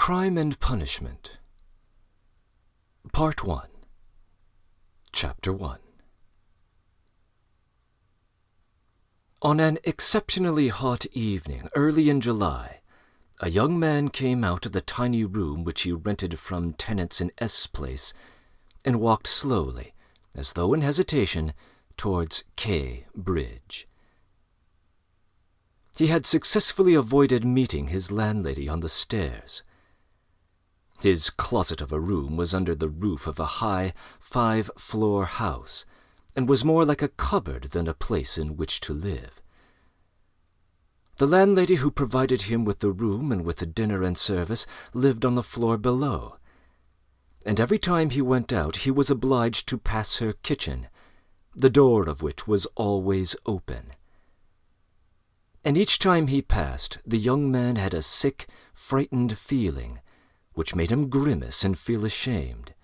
Crime and Punishment. Part 1. Chapter 1. On an exceptionally hot evening, early in July, a young man came out of the tiny room which he rented from tenants in S Place and walked slowly, as though in hesitation, towards K Bridge. He had successfully avoided meeting his landlady on the stairs. His closet of a room was under the roof of a high 5-floor house, and was more like a cupboard than a place in which to live. The landlady who provided him with the room and with the dinner and service lived on the floor below, and every time he went out he was obliged to pass her kitchen, the door of which was always open. And each time he passed, the young man had a sick, frightened feeling, which made him grimace and feel ashamed.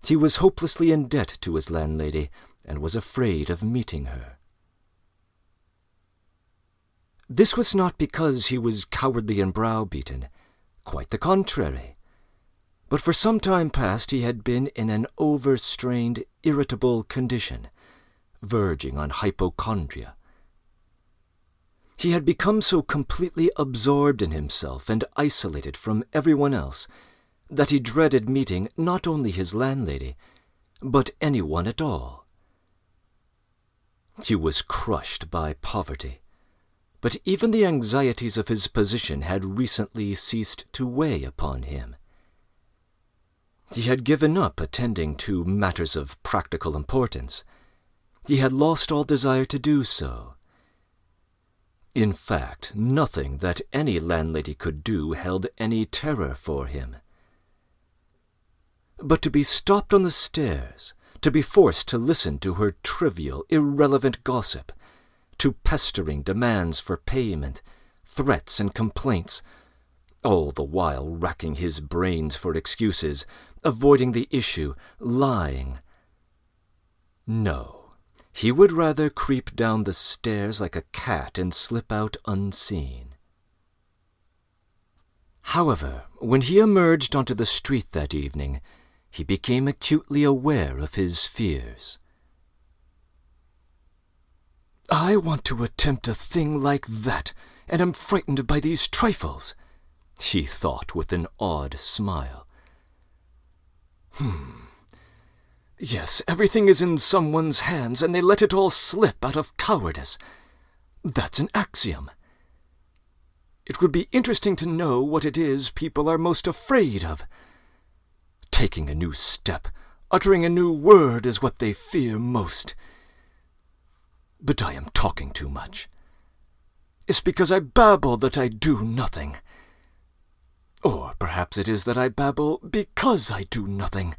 He was hopelessly in debt to his landlady, and was afraid of meeting her. This was not because he was cowardly and browbeaten, quite the contrary. But for some time past he had been in an overstrained, irritable condition, verging on hypochondria. He had become so completely absorbed in himself and isolated from everyone else that he dreaded meeting not only his landlady, but anyone at all. He was crushed by poverty, but even the anxieties of his position had recently ceased to weigh upon him. He had given up attending to matters of practical importance. He had lost all desire to do so. In fact, nothing that any landlady could do held any terror for him. But to be stopped on the stairs, to be forced to listen to her trivial, irrelevant gossip, to pestering demands for payment, threats and complaints, all the while racking his brains for excuses, avoiding the issue, lying. No. He would rather creep down the stairs like a cat and slip out unseen. However, when he emerged onto the street that evening, he became acutely aware of his fears. "I want to attempt a thing like that, and am frightened by these trifles," he thought with an odd smile. Yes, everything is in someone's hands, and they let it all slip out of cowardice. That's an axiom. It would be interesting to know what it is people are most afraid of. Taking a new step, uttering a new word is what they fear most. But I am talking too much. It's because I babble that I do nothing. Or perhaps it is that I babble because I do nothing.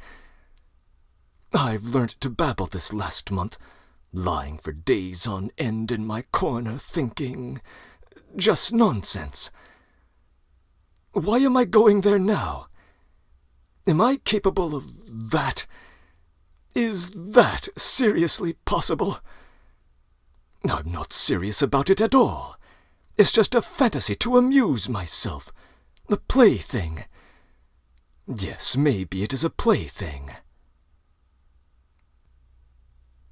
I've learnt to babble this last month, lying for days on end in my corner thinking just nonsense. Why am I going there now? Am I capable of that? Is that seriously possible? I'm not serious about it at all. It's just a fantasy to amuse myself, a plaything. Yes, maybe it is a plaything.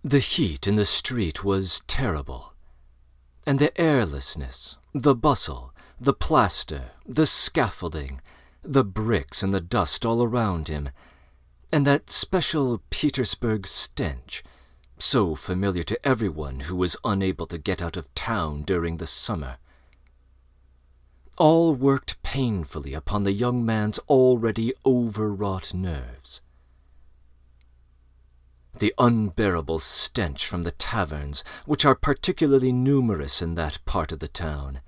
The heat in the street was terrible, and the airlessness, the bustle, the plaster, the scaffolding, the bricks and the dust all around him, and that special Petersburg stench, so familiar to everyone who was unable to get out of town during the summer, all worked painfully upon the young man's already overwrought nerves. The unbearable stench from the taverns, which are particularly numerous in that part of the town,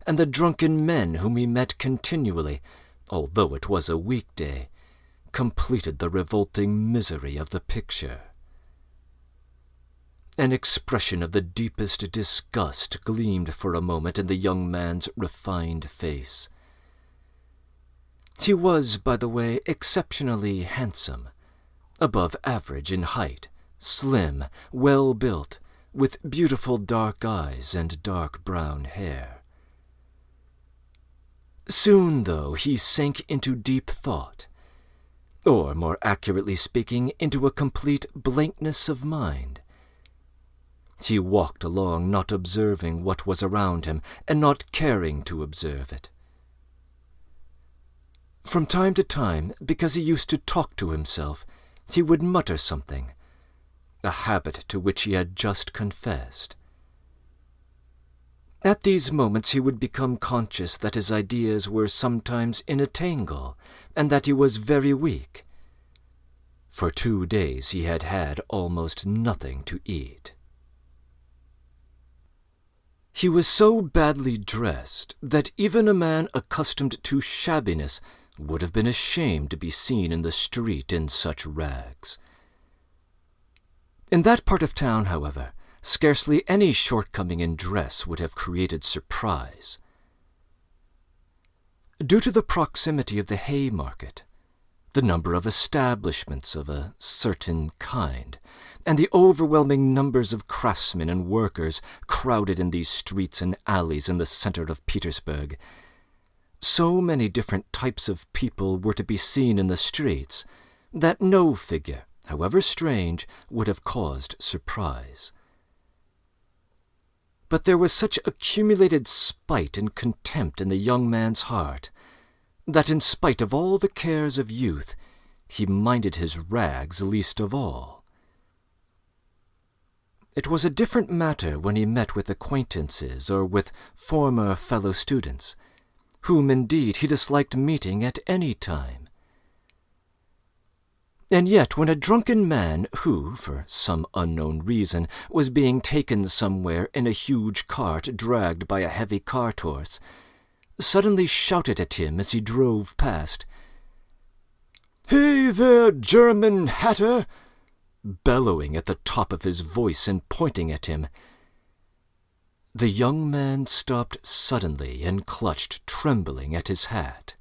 and the drunken men whom he met continually, although it was a weekday, completed the revolting misery of the picture. An expression of the deepest disgust gleamed for a moment in the young man's refined face. He was, by the way, exceptionally handsome, above average in height, slim, well-built, with beautiful dark eyes and dark brown hair. Soon, though, he sank into deep thought, or, more accurately speaking, into a complete blankness of mind. He walked along, not observing what was around him, and not caring to observe it. From time to time, because he used to talk to himself, he would mutter something, a habit to which he had just confessed. At these moments he would become conscious that his ideas were sometimes in a tangle, and that he was very weak. For 2 days he had had almost nothing to eat. He was so badly dressed that even a man accustomed to shabbiness would have been ashamed to be seen in the street in such rags. In that part of town, however, scarcely any shortcoming in dress would have created surprise. Due to the proximity of the Haymarket, the number of establishments of a certain kind, and the overwhelming numbers of craftsmen and workers crowded in these streets and alleys in the center of Petersburg, so many different types of people were to be seen in the streets that no figure, however strange, would have caused surprise. But there was such accumulated spite and contempt in the young man's heart that in spite of all the cares of youth, he minded his rags least of all. It was a different matter when he met with acquaintances or with former fellow-students, whom indeed he disliked meeting at any time. And yet when a drunken man who, for some unknown reason, was being taken somewhere in a huge cart dragged by a heavy cart horse, suddenly shouted at him as he drove past, "Hey there, German hatter!" bellowing at the top of his voice and pointing at him, the young man stopped suddenly and clutched trembling at his hat.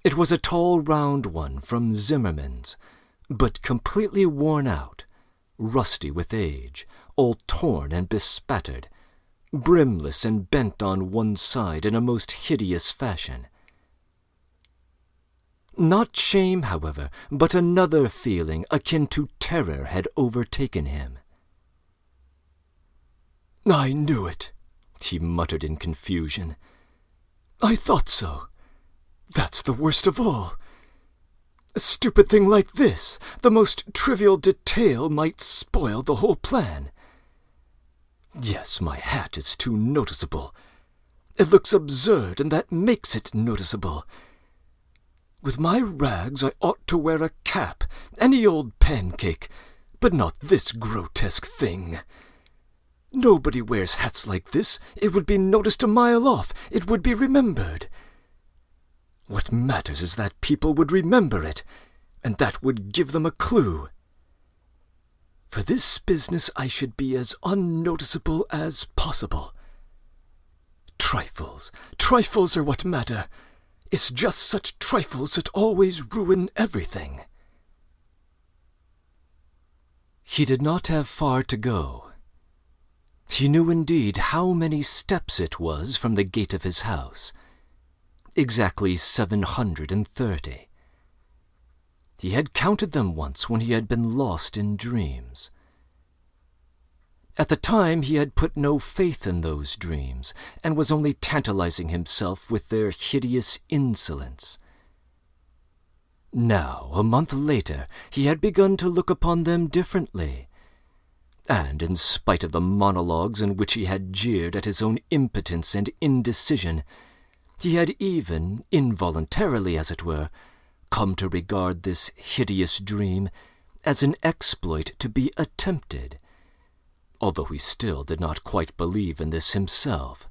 It was a tall round one from Zimmermann's, but completely worn out, rusty with age, all torn and bespattered, brimless and bent on one side in a most hideous fashion. Not shame, however, but another feeling akin to terror had overtaken him. "I knew it," he muttered in confusion. "I thought so. That's the worst of all. A stupid thing like this, the most trivial detail, might spoil the whole plan. Yes, my hat is too noticeable. It looks absurd, and that makes it noticeable. With my rags I ought to wear a cap, any old pancake, but not this grotesque thing. Nobody wears hats like this. It would be noticed a mile off. It would be remembered. What matters is that people would remember it, and that would give them a clue. For this business I should be as unnoticeable as possible. Trifles are what matter. It's just such trifles that always ruin everything." He did not have far to go. He knew indeed how many steps it was from the gate of his house. Exactly 730. He had counted them once when he had been lost in dreams. At the time he had put no faith in those dreams, and was only tantalizing himself with their hideous insolence. Now, a month later, he had begun to look upon them differently, and in spite of the monologues in which he had jeered at his own impotence and indecision, he had even, involuntarily as it were, come to regard this hideous dream as an exploit to be attempted, although he still did not quite believe in this himself.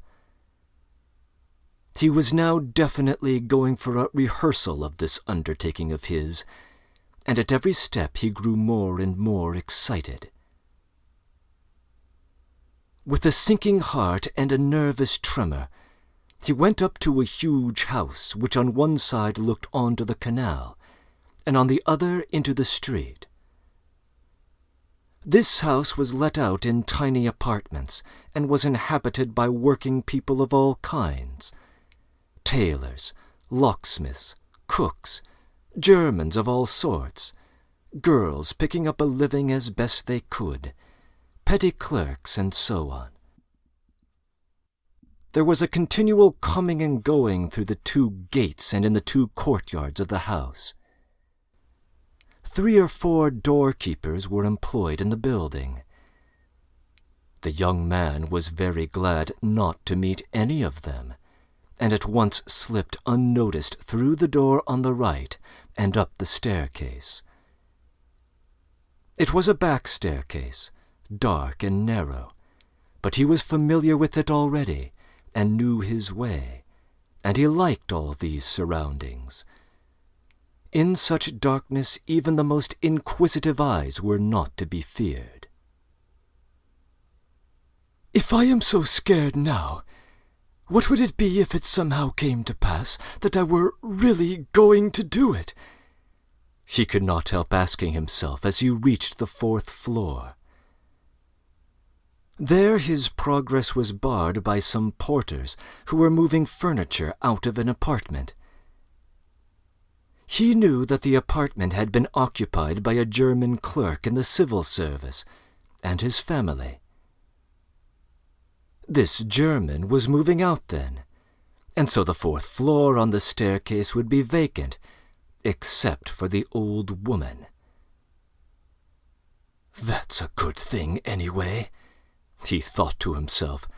He was now definitely going for a rehearsal of this undertaking of his, and at every step he grew more and more excited. With a sinking heart and a nervous tremor, he went up to a huge house which on one side looked onto the canal, and on the other into the street. This house was let out in tiny apartments, and was inhabited by working people of all kinds, tailors, locksmiths, cooks, Germans of all sorts, girls picking up a living as best they could, petty clerks, and so on. There was a continual coming and going through the 2 gates and in the 2 courtyards of the house. 3 or 4 doorkeepers were employed in the building. The young man was very glad not to meet any of them, and at once slipped unnoticed through the door on the right and up the staircase. It was a back staircase, dark and narrow, but he was familiar with it already, and knew his way, and he liked all these surroundings. In such darkness even the most inquisitive eyes were not to be feared. "If I am so scared now, what would it be if it somehow came to pass that I were really going to do it?" he could not help asking himself as he reached the 4th floor. There his progress was barred by some porters who were moving furniture out of an apartment. He knew that the apartment had been occupied by a German clerk in the civil service and his family. This German was moving out then, and so the 4th floor on the staircase would be vacant, except for the old woman. "That's a good thing, anyway," he thought to himself,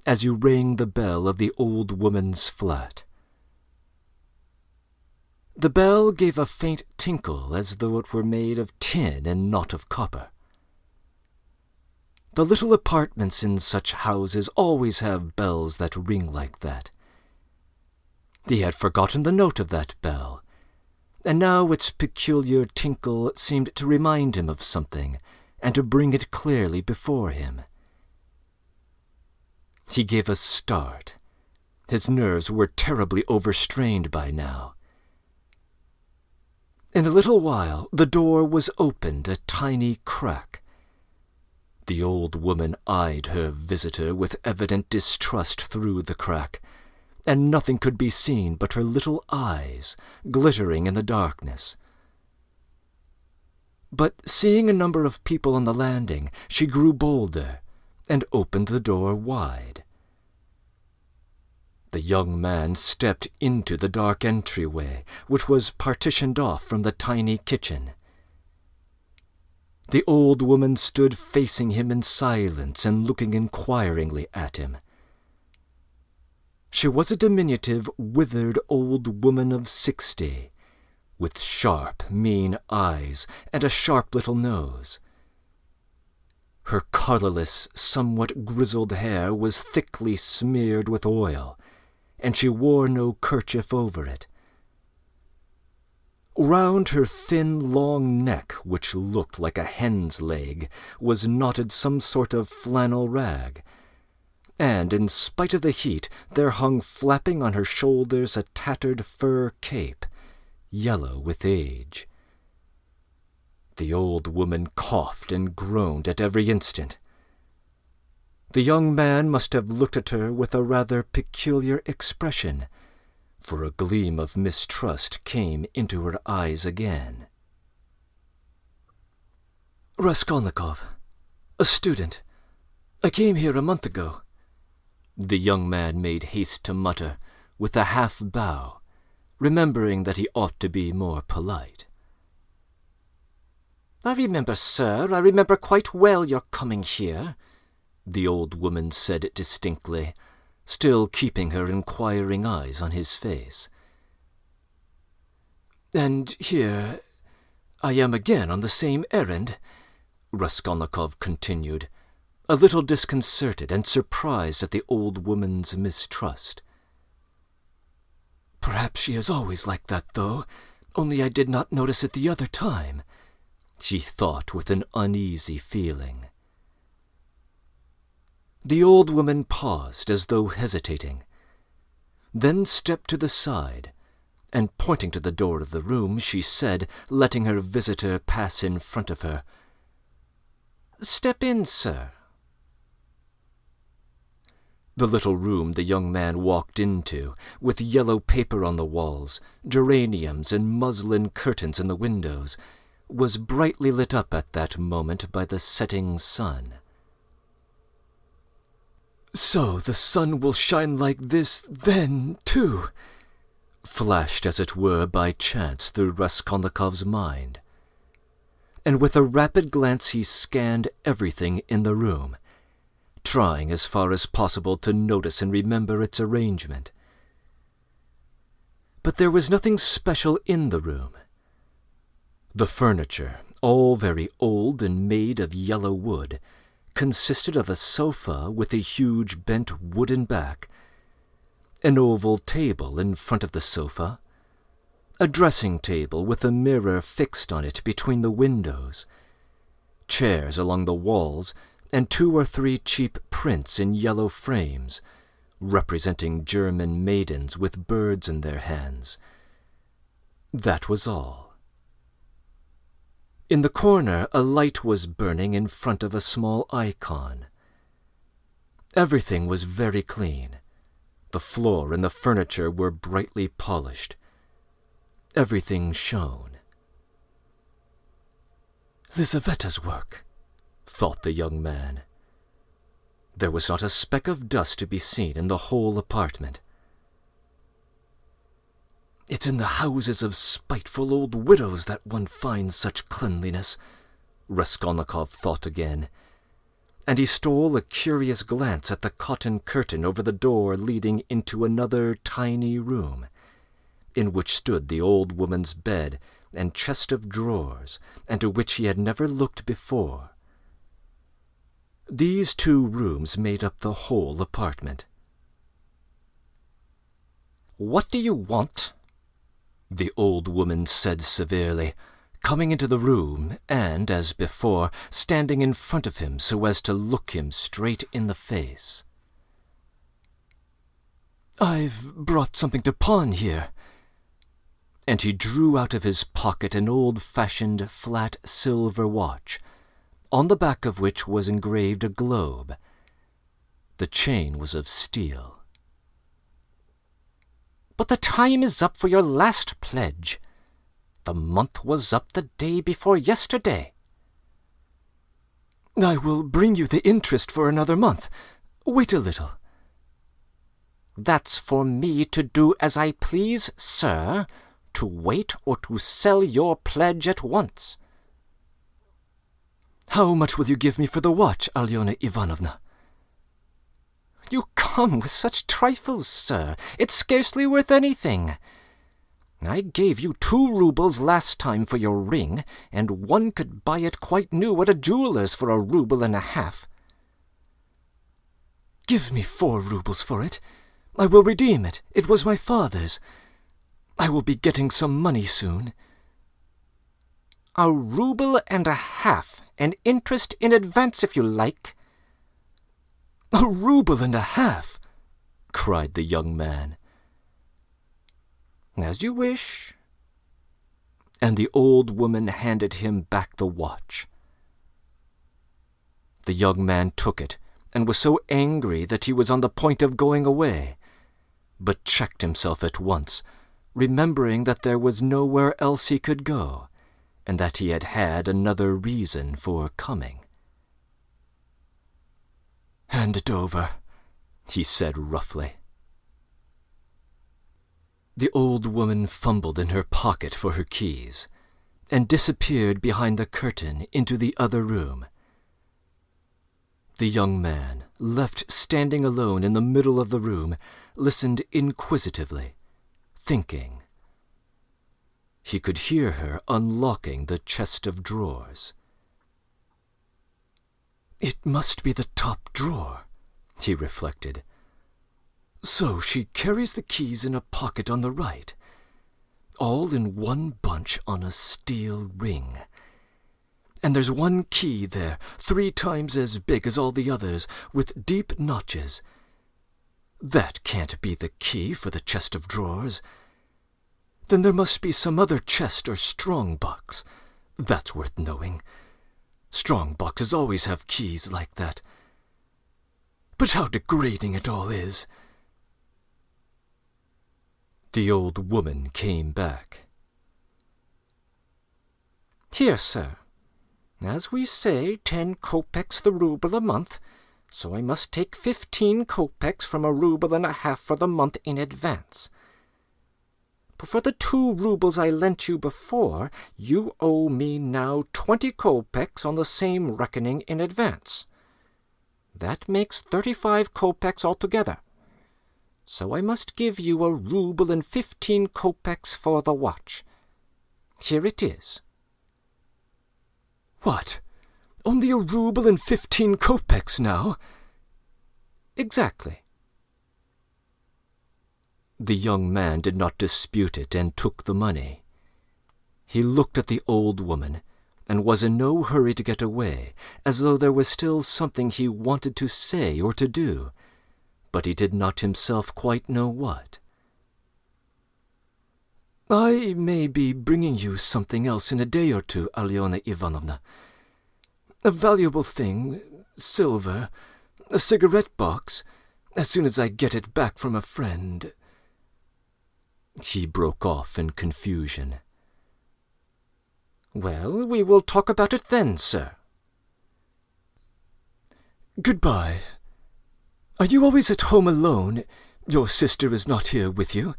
as he rang the bell of the old woman's flat. The bell gave a faint tinkle as though it were made of tin and not of copper. The little apartments in such houses always have bells that ring like that. He had forgotten the note of that bell, and now its peculiar tinkle seemed to remind him of something, and to bring it clearly before him. He gave a start. His nerves were terribly overstrained by now. In a little while the door was opened a tiny crack. The old woman eyed her visitor with evident distrust through the crack, and nothing could be seen but her little eyes, glittering in the darkness. But seeing a number of people on the landing, she grew bolder, and opened the door wide. The young man stepped into the dark entryway, which was partitioned off from the tiny kitchen. The old woman stood facing him in silence and looking inquiringly at him. She was a diminutive, withered old woman of 60, with sharp, mean eyes and a sharp little nose. Her colourless, somewhat grizzled hair was thickly smeared with oil, and she wore no kerchief over it. Round her thin, long neck, which looked like a hen's leg, was knotted some sort of flannel rag, and, in spite of the heat, there hung flapping on her shoulders a tattered fur cape, yellow with age. The old woman coughed and groaned at every instant. The young man must have looked at her with a rather peculiar expression, for a gleam of mistrust came into her eyes again. "Raskolnikov, a student. I came here a month ago," the young man made haste to mutter, with a half-bow, remembering that he ought to be more polite. "I remember, sir, I remember quite well your coming here," the old woman said distinctly, still keeping her inquiring eyes on his face. "And here I am again on the same errand," Raskolnikov continued, a little disconcerted and surprised at the old woman's mistrust. "Perhaps she is always like that, though, only I did not notice it the other time," she thought with an uneasy feeling. The old woman paused as though hesitating, then stepped to the side, and pointing to the door of the room, she said, letting her visitor pass in front of her, "Step in, sir." The little room the young man walked into, with yellow paper on the walls, geraniums and muslin curtains in the windows, was brightly lit up at that moment by the setting sun. "So the sun will shine like this then, too," flashed as it were by chance through Raskolnikov's mind. And with a rapid glance he scanned everything in the room, trying as far as possible to notice and remember its arrangement. But there was nothing special in the room. The furniture, all very old and made of yellow wood, consisted of a sofa with a huge bent wooden back, an oval table in front of the sofa, a dressing table with a mirror fixed on it between the windows, chairs along the walls, and 2 or 3 cheap prints in yellow frames, representing German maidens with birds in their hands. That was all. In the corner a light was burning in front of a small icon. Everything was very clean. The floor and the furniture were brightly polished. Everything shone. "Lizavetta's work," thought the young man. There was not a speck of dust to be seen in the whole apartment. "It's in the houses of spiteful old widows that one finds such cleanliness," Raskolnikov thought again, and he stole a curious glance at the cotton curtain over the door leading into another tiny room, in which stood the old woman's bed and chest of drawers, and to which he had never looked before. These 2 rooms made up the whole apartment. "What do you want?" the old woman said severely, coming into the room and, as before, standing in front of him so as to look him straight in the face. "I've brought something to pawn here." And he drew out of his pocket an old-fashioned flat silver watch, on the back of which was engraved a globe. The chain was of steel. "But the time is up for your last pledge. The month was up the day before yesterday." "I will bring you the interest for another month. Wait a little." "That's for me to do as I please, sir, to wait or to sell your pledge at once." "How much will you give me for the watch, Alyona Ivanovna?" "You come with such trifles, sir. It's scarcely worth anything. I gave you 2 rubles last time for your ring, and one could buy it quite new at a jeweller's for 1.5 rubles. "Give me 4 rubles for it. I will redeem it. It was my father's. I will be getting some money soon." 1.5 rubles, and interest in advance if you like." 1.5 rubles, cried the young man. "As you wish." And the old woman handed him back the watch. The young man took it, and was so angry that he was on the point of going away, but checked himself at once, remembering that there was nowhere else he could go, and that he had had another reason for coming. "Hand it over," he said roughly. The old woman fumbled in her pocket for her keys, and disappeared behind the curtain into the other room. The young man, left standing alone in the middle of the room, listened inquisitively, thinking. He could hear her unlocking the chest of drawers. "It must be the top drawer," he reflected. "So she carries the keys in a pocket on the right, all in one bunch on a steel ring. And there's one key there, 3 times as big as all the others, with deep notches. That can't be the key for the chest of drawers. Then there must be some other chest or strong box. That's worth knowing. Strong boxes always have keys like that. But how degrading it all is." The old woman came back. "Here, sir. As we say, 10 kopecks the rouble a month, so I must take 15 kopecks from a rouble and a half for the month in advance. But for the 2 roubles I lent you before, you owe me now 20 kopecks on the same reckoning in advance. That makes 35 kopecks altogether. So I must give you a rouble and 15 kopecks for the watch. Here it is." "What? Only a rouble and 15 kopecks now?" "Exactly." The young man did not dispute it and took the money. He looked at the old woman and was in no hurry to get away, as though there was still something he wanted to say or to do, but he did not himself quite know what. "I may be bringing you something else in a day or two, Alyona Ivanovna. A valuable thing, silver, a cigarette box, as soon as I get it back from a friend." He broke off in confusion. "Well, we will talk about it then, sir." "Goodbye. Are you always at home alone? Your sister is not here with you?"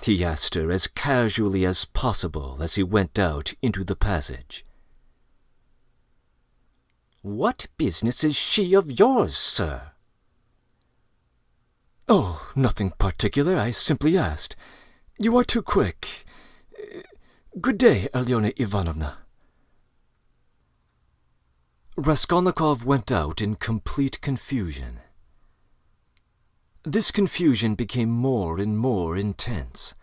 he asked her as casually as possible as he went out into the passage. "What business is she of yours, sir?" "Oh, nothing particular. I simply asked. You are too quick. Good day, Alyona Ivanovna." Raskolnikov went out in complete confusion. This confusion became more and more intense.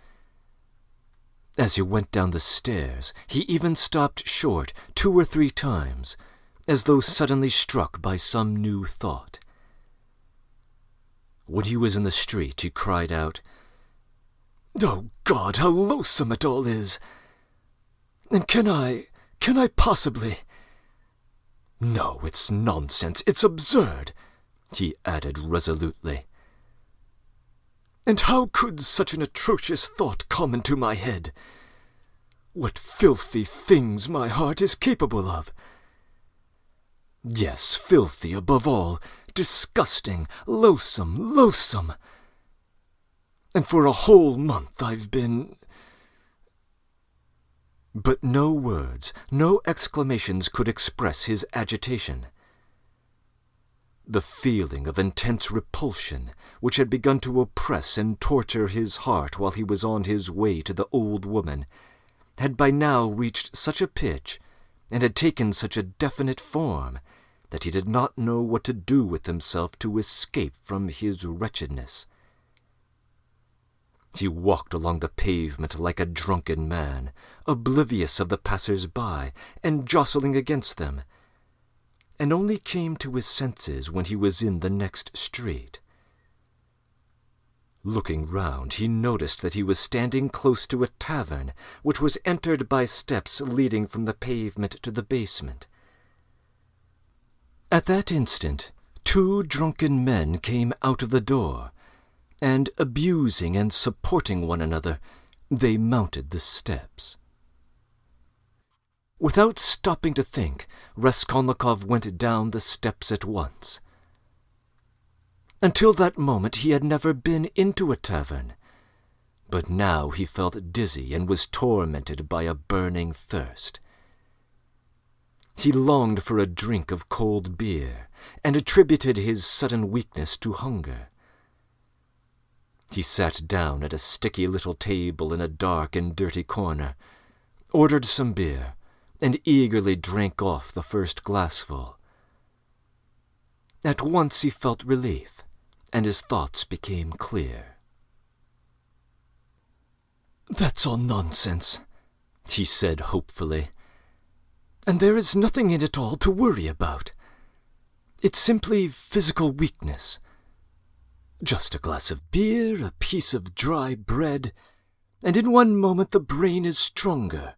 As he went down the stairs, he even stopped short 2 or 3 times, as though suddenly struck by some new thought. When he was in the street, he cried out, "Oh, God, how loathsome it all is! And can I possibly... No, it's nonsense, it's absurd," he added resolutely. "And how could such an atrocious thought come into my head? What filthy things my heart is capable of! Yes, filthy above all, disgusting, loathsome. And for a whole month I've been..." But no words, no exclamations could express his agitation. The feeling of intense repulsion, which had begun to oppress and torture his heart while he was on his way to the old woman, had by now reached such a pitch, and had taken such a definite form, that he did not know what to do with himself to escape from his wretchedness. He walked along the pavement like a drunken man, oblivious of the passers-by, and jostling against them, and only came to his senses when he was in the next street. Looking round, he noticed that he was standing close to a tavern, which was entered by steps leading from the pavement to the basement. At that instant, 2 drunken men came out of the door, and, abusing and supporting one another, they mounted the steps. Without stopping to think, Raskolnikov went down the steps at once. Until that moment he had never been into a tavern, but now he felt dizzy and was tormented by a burning thirst. He longed for a drink of cold beer, and attributed his sudden weakness to hunger. He sat down at a sticky little table in a dark and dirty corner, ordered some beer, and eagerly drank off the first glassful. At once he felt relief, and his thoughts became clear. "That's all nonsense," he said hopefully. "And there is nothing in it all to worry about. It's simply physical weakness. Just a glass of beer, a piece of dry bread, and in one moment the brain is stronger,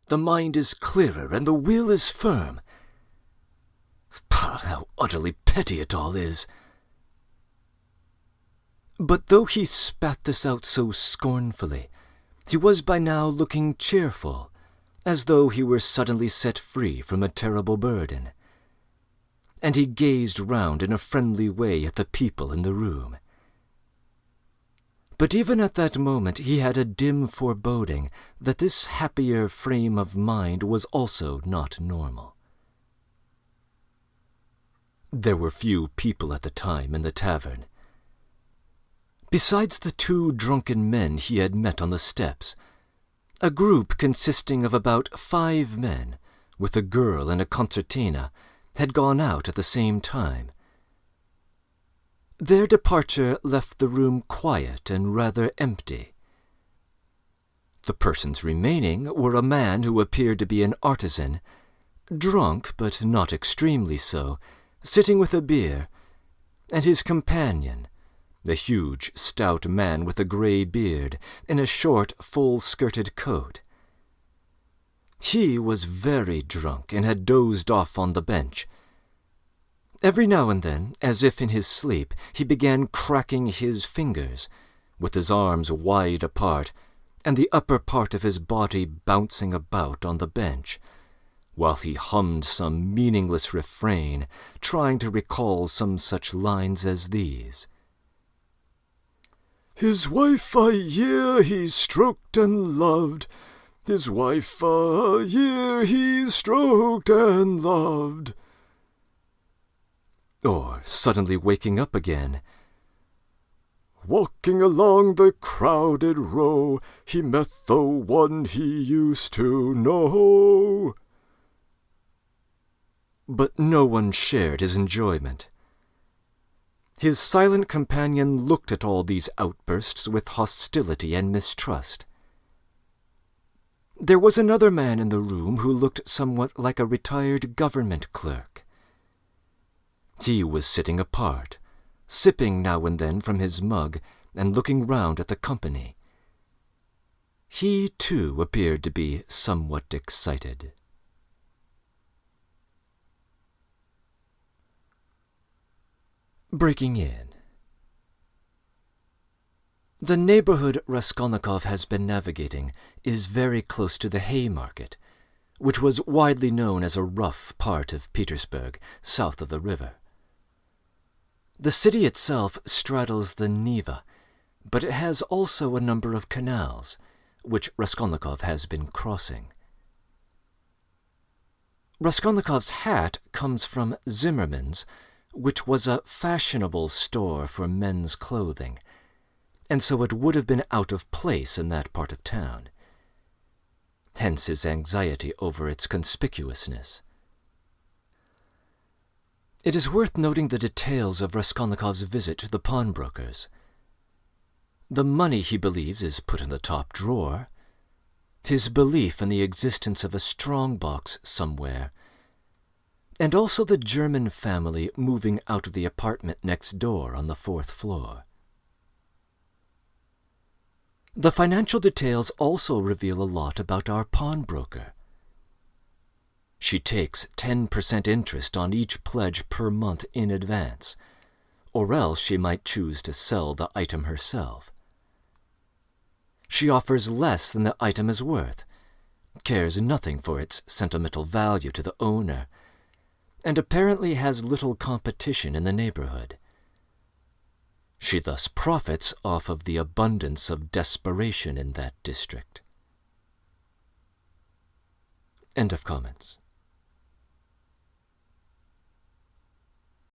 the mind is clearer, and the will is firm. Pah, how utterly petty it all is! But though he spat this out so scornfully, he was by now looking cheerful, as though he were suddenly set free from a terrible burden. And he gazed round in a friendly way at the people in the room. But even at that moment he had a dim foreboding that this happier frame of mind was also not normal. There were few people at the time in the tavern. Besides the 2 drunken men he had met on the steps, a group consisting of about 5 men, with a girl and a concertina, had gone out at the same time. Their departure left the room quiet and rather empty. The persons remaining were a man who appeared to be an artisan, drunk but not extremely so, sitting with a beer, and his companion, the huge, stout man with a grey beard, in a short, full-skirted coat. He was very drunk and had dozed off on the bench. Every now and then, as if in his sleep, he began cracking his fingers, with his arms wide apart, and the upper part of his body bouncing about on the bench, while he hummed some meaningless refrain, trying to recall some such lines as these. His wife a year he stroked and loved, his wife a year he stroked and loved. Or, suddenly waking up again, walking along the crowded row, he met the one he used to know. But no one shared his enjoyment. His silent companion looked at all these outbursts with hostility and mistrust. There was another man in the room who looked somewhat like a retired government clerk. He was sitting apart, sipping now and then from his mug and looking round at the company. He, too, appeared to be somewhat excited. Breaking in. The neighborhood Raskolnikov has been navigating is very close to the Haymarket, which was widely known as a rough part of Petersburg, south of the river. The city itself straddles the Neva, but it has also a number of canals, which Raskolnikov has been crossing. Raskolnikov's hat comes from Zimmerman's, which was a fashionable store for men's clothing, and so it would have been out of place in that part of town. Hence his anxiety over its conspicuousness. It is worth noting the details of Raskolnikov's visit to the pawnbroker's. The money, he believes, is put in the top drawer. His belief in the existence of a strong-box somewhere, and also the German family moving out of the apartment next door on the 4th floor. The financial details also reveal a lot about our pawnbroker. She takes 10% interest on each pledge per month in advance, or else she might choose to sell the item herself. She offers less than the item is worth, cares nothing for its sentimental value to the owner, and apparently has little competition in the neighborhood. She thus profits off of the abundance of desperation in that district. End of comments.